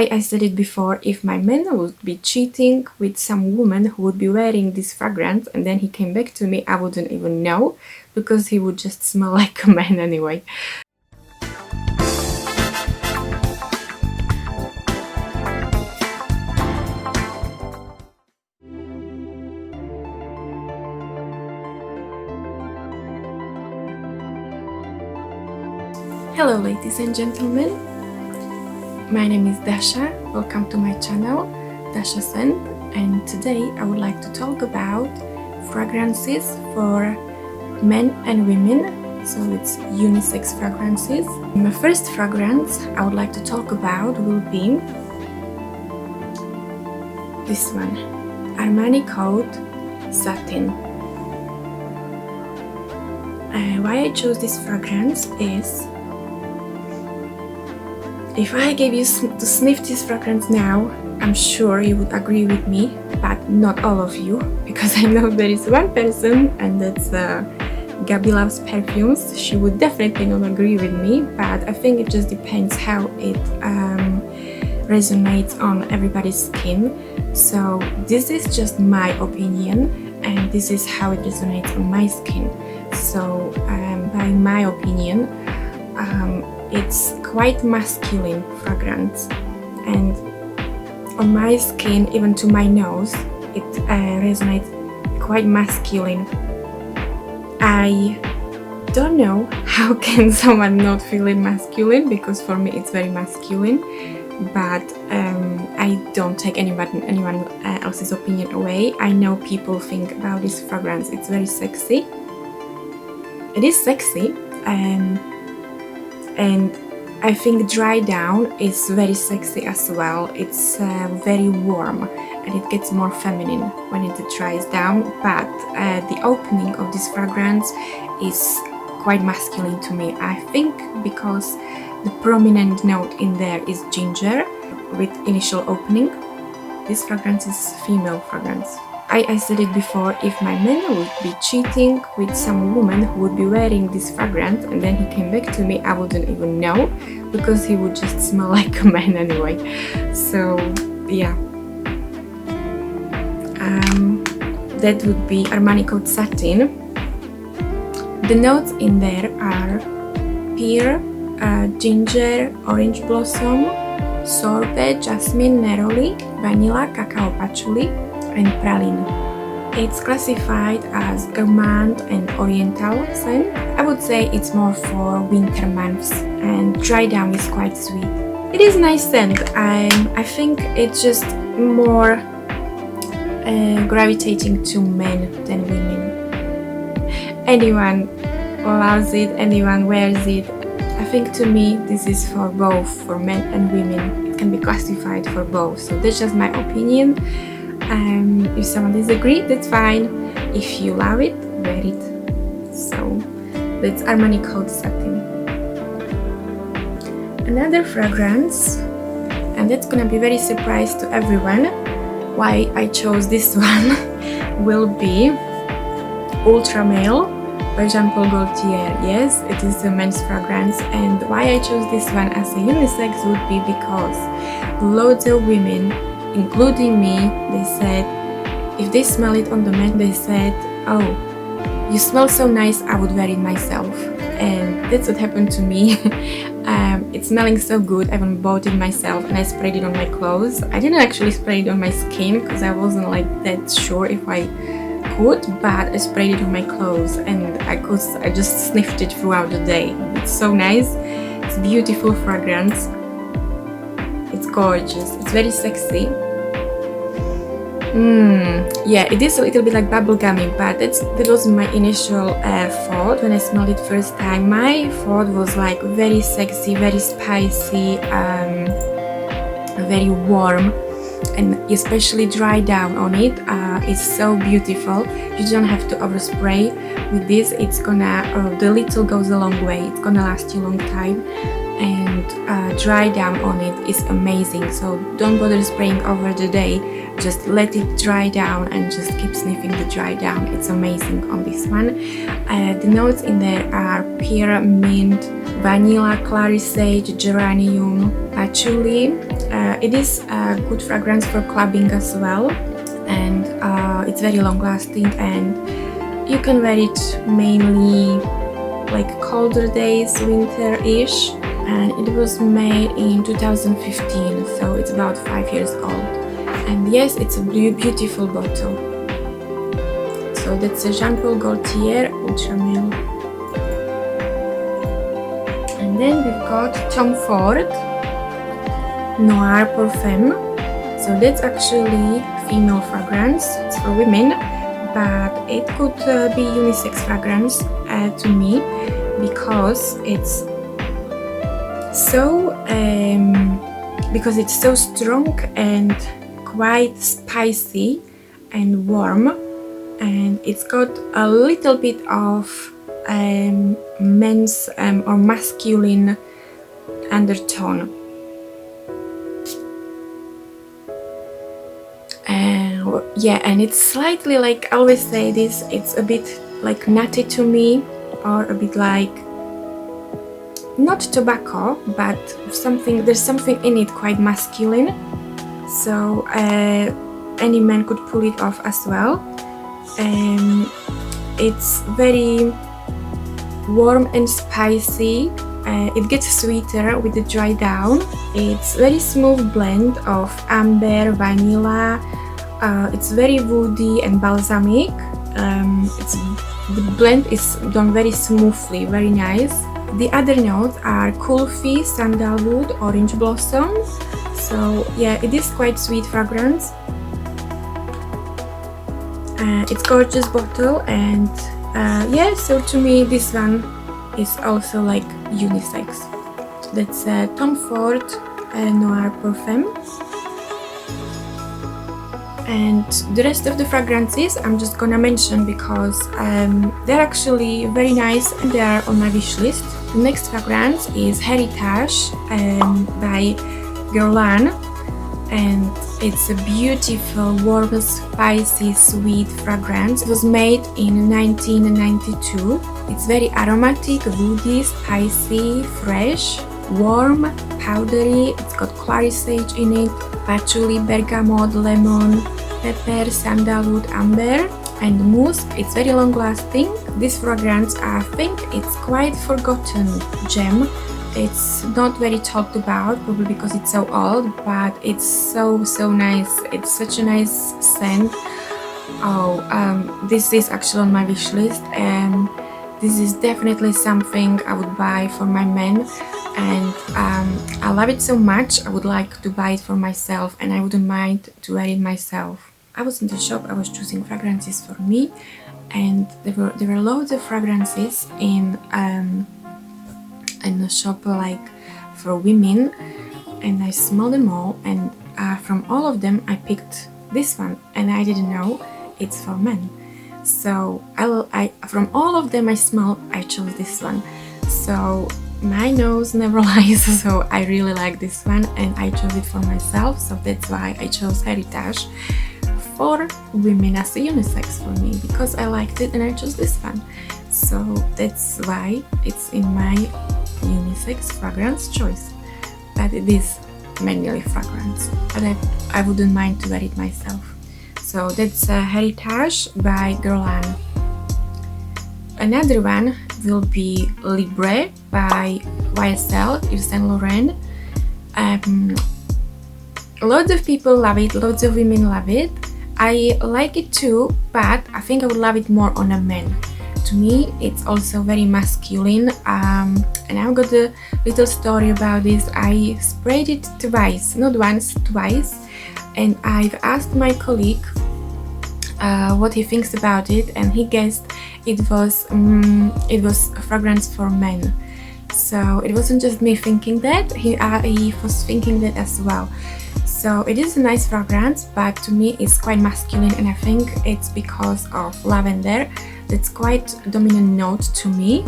I said it before, if my man would be cheating with some woman who would be wearing this fragrance and then he came back to me, I wouldn't even know, because he would just smell like a man anyway. Hello ladies and gentlemen, my name is Dasa, welcome to my channel, Dasa Scent, and today I would like to talk about fragrances for men and women, so it's unisex fragrances. My first fragrance I would like to talk about will be this one, Armani Code Satin. Why I chose this fragrance is, if I gave you to sniff this fragrance now, I'm sure you would agree with me, but not all of you, because I know there is one person, and that's Gabi loves perfumes. She would definitely not agree with me, but I think it just depends how it resonates on everybody's skin. So this is just my opinion, and this is how it resonates on my skin. So by my opinion, it's quite masculine fragrance, and on my skin, even to my nose, it resonates quite masculine. I don't know how can someone not feel it masculine, because for me it's very masculine, but I don't take anyone else's opinion away. I know people think about this fragrance, it's very sexy. It is sexy, and I think dry down is very sexy as well. It's very warm and it gets more feminine when it dries down, but the opening of this fragrance is quite masculine to me. I think because the prominent note in there is ginger with initial opening. This fragrance is female fragrance. I said it before, if my man would be cheating with some woman who would be wearing this fragrance and then he came back to me, I wouldn't even know, because he would just smell like a man anyway. So yeah, that would be Armani Code Satin. The notes in there are pear, ginger, orange blossom, sorbet, jasmine, neroli, vanilla, cacao patchouli, and praline. It's classified as gourmand and oriental scent. I would say it's more for winter months, and dry down is quite sweet. It is nice scent. I think it's just more gravitating to men than women. Anyone loves it, anyone wears it. I think to me this is for both, for men and women. It can be classified for both, so that's just my opinion. If someone disagrees, that's fine. If you love it, wear it. So that's Armani Code Satin. Another fragrance, and that's gonna be very surprise to everyone why I chose this one, will be Ultra Male by Jean-Paul Gaultier. Yes, it is a men's fragrance, and why I chose this one as a unisex would be because loads of women, including me, they said if they smell it on the man, they said, oh, you smell so nice, I would wear it myself. And that's what happened to me. It's smelling so good, I even bought it myself and I sprayed it on my clothes. I didn't actually spray it on my skin because I wasn't like that sure if I could, but I sprayed it on my clothes, and I just sniffed it throughout the day. It's so nice. It's a beautiful fragrance. It's gorgeous. It's very sexy. Yeah, it is a little bit like bubblegummy, but that was my initial thought when I smelled it first time. My thought was like very sexy, very spicy, very warm, and especially dry down on it is so beautiful. You don't have to overspray with this. It's gonna the little goes a long way. It's gonna last you a long time, and dry down on it is amazing. So don't bother spraying over the day, just let it dry down and just keep sniffing the dry down. It's amazing on this one. The notes in there are pear, mint, vanilla, clary sage, geranium, patchouli. It is a good fragrance for clubbing as well, and it's very long lasting, and you can wear it mainly like colder days, winter-ish, and it was made in 2015, so it's about 5 years old. And yes, it's a beautiful bottle. So that's a Jean Paul Gaultier Ultra Male. And then we've got Tom Ford Noir Perfume. So that's actually female fragrance, it's for women, but it could be unisex fragrance to me, because it's so strong and quite spicy and warm, and it's got a little bit of men's or masculine undertone. Yeah, and it's slightly, like I always say this, it's a bit like nutty to me, or a bit like, not tobacco, but there's something in it quite masculine. So any man could pull it off as well. It's very warm and spicy. It gets sweeter with the dry down. It's very smooth blend of amber, vanilla. It's very woody and balsamic. The blend is done very smoothly, very nice. The other notes are kulfi, sandalwood, orange blossom. So yeah, it is quite sweet fragrance. It's gorgeous bottle, and yeah, so to me this one is also like unisex. That's Tom Ford Noir Perfume. And the rest of the fragrances I'm just gonna mention because they're actually very nice and they are on my wish list. The next fragrance is Heritage by Klein, and it's a beautiful, warm, spicy, sweet fragrance. It was made in 1992. It's very aromatic, woody, spicy, fresh, warm, powdery. It's got clary sage in it, patchouli, bergamot, lemon, pepper, sandalwood, amber, and musk. It's very long lasting. This fragrance, I think it's quite forgotten gem. It's not very talked about, probably because it's so old, but it's so nice. It's such a nice scent. Oh, this is actually on my wish list, and this is definitely something I would buy for my men, and I love it so much. I would like to buy it for myself, and I wouldn't mind to wear it myself. I was in the shop, I was choosing fragrances for me, and there were loads of fragrances in the shop like for women, and I smelled them all, and from all of them I picked this one, and I didn't know it's for men. So from all of them I chose this one. So my nose never lies, so I really like this one and I chose it for myself. So that's why I chose Heritage for women as a unisex for me, because I liked it and I chose this one. So that's why it's in my unisex fragrance choice. But it is mainly fragrance, but I wouldn't mind to wear it myself. So that's Heritage by Klein. Another one will be Libre by YSL, Yves Saint Laurent. Lots of people love it, lots of women love it. I like it too, but I think I would love it more on a man. To me, it's also very masculine, and I've got a little story about this. I sprayed it twice, not once, twice, and I've asked my colleague what he thinks about it, and he guessed it was a fragrance for men. So it wasn't just me thinking that, he was thinking that as well. So it is a nice fragrance, but to me it's quite masculine, and I think it's because of lavender. That's quite a dominant note to me.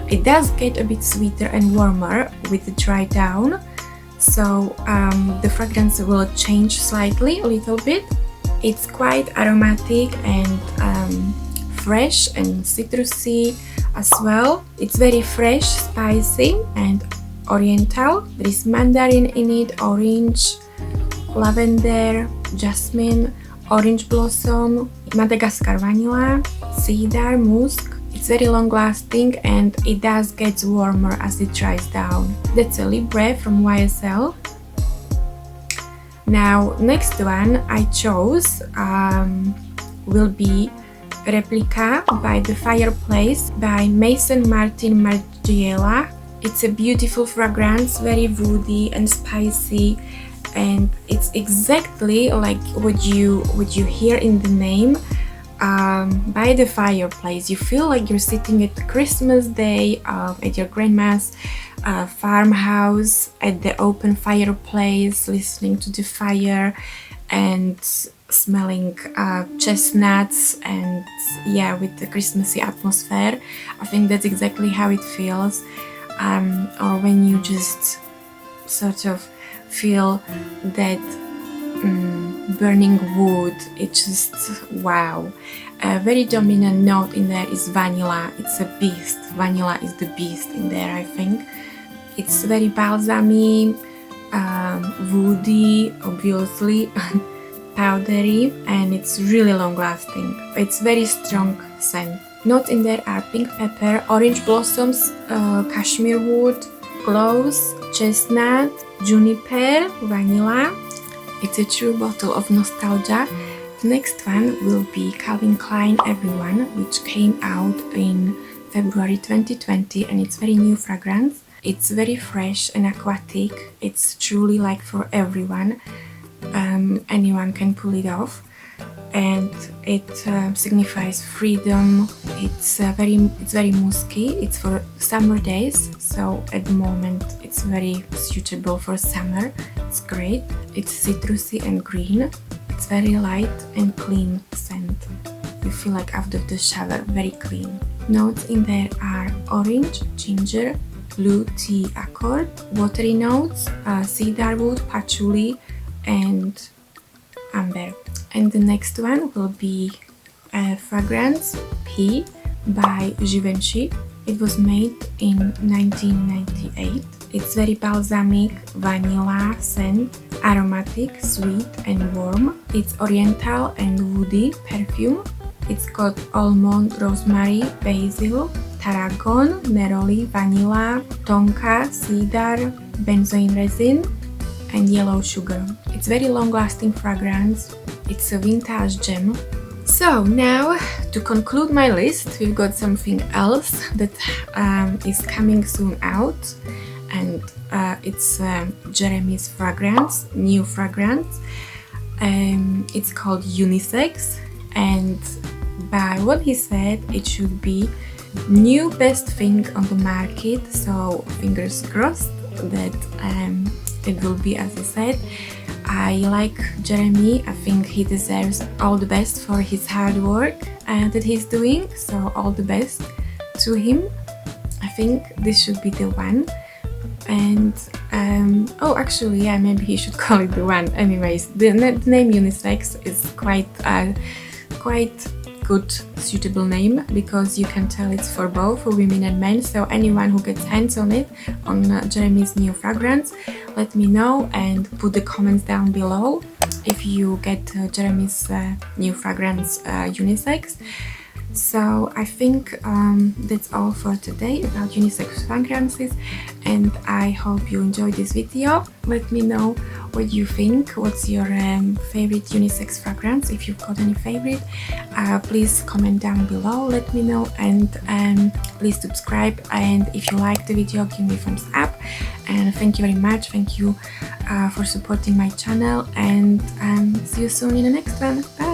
It does get a bit sweeter and warmer with the dry down, so the fragrance will change slightly, a little bit. It's quite aromatic and fresh and citrusy as well. It's very fresh, spicy and oriental. There is mandarin in it, orange, lavender, jasmine, orange blossom, Madagascar vanilla, cedar, musk. It's very long lasting and it does get warmer as it dries down. That's a Libre from YSL. Now next one I chose will be Replica by the Fireplace by Maison Martin Margiela. It's a beautiful fragrance, very woody and spicy, and it's exactly like what you hear in the name. By the fireplace, you feel like you're sitting at Christmas Day at your grandma's farmhouse at the open fireplace, listening to the fire and smelling chestnuts, and yeah, with the Christmassy atmosphere. I think that's exactly how it feels. Or when you just sort of feel that burning wood, it's just wow. A very dominant note in there is vanilla. It's a beast. Vanilla is the beast in there, I think. It's very balsamy, woody, obviously, powdery, and it's really long lasting. It's very strong scent. Notes in there are pink pepper, orange blossoms, cashmere wood, cloves, chestnut, juniper, vanilla. It's a true bottle of nostalgia. The next one will be Calvin Klein Everyone, which came out in February 2020, and it's very new fragrance. It's very fresh and aquatic. It's truly like for everyone. Anyone can pull it off, and it signifies freedom. It's very musky. It's for summer days, so at the moment it's very suitable for summer. It's great. It's citrusy and green. It's very light and clean scent. You feel like after the shower, very clean. Notes in there are orange, ginger, blue tea accord, watery notes, cedarwood, patchouli, and amber. And the next one will be a fragrance P by Givenchy. It was made in 1998. It's very balsamic, vanilla scent, aromatic, sweet and warm. It's oriental and woody perfume. It's got almond, rosemary, basil, tarragon, neroli, vanilla, tonka, cedar, benzoin resin, and yellow sugar. It's very long-lasting fragrance. It's a vintage gem. So now, to conclude my list, we've got something else that is coming soon out, and it's Jeremy's fragrance, new fragrance. It's called Unisex, and by what he said, it should be new best thing on the market. So fingers crossed that it will be as he said. I like Jeremy. I think he deserves all the best for his hard work that he's doing, so all the best to him. I think this should be the one. And oh, actually, yeah, maybe he should call it the one. Anyways, the name Unisex is quite good, suitable name, because you can tell it's for both, for women and men. So anyone who gets hands on it, on Jeremy's new fragrance, let me know and put the comments down below if you get Jeremy's new fragrance Unisex. So I think that's all for today about Unisex Fragrances, and I hope you enjoyed this video. Let me know what you think. What's your favorite Unisex fragrance? If you've got any favorite, please comment down below, let me know, and please subscribe, and if you like the video, give me a thumbs up. And thank you very much. Thank you for supporting my channel, and see you soon in the next one. Bye!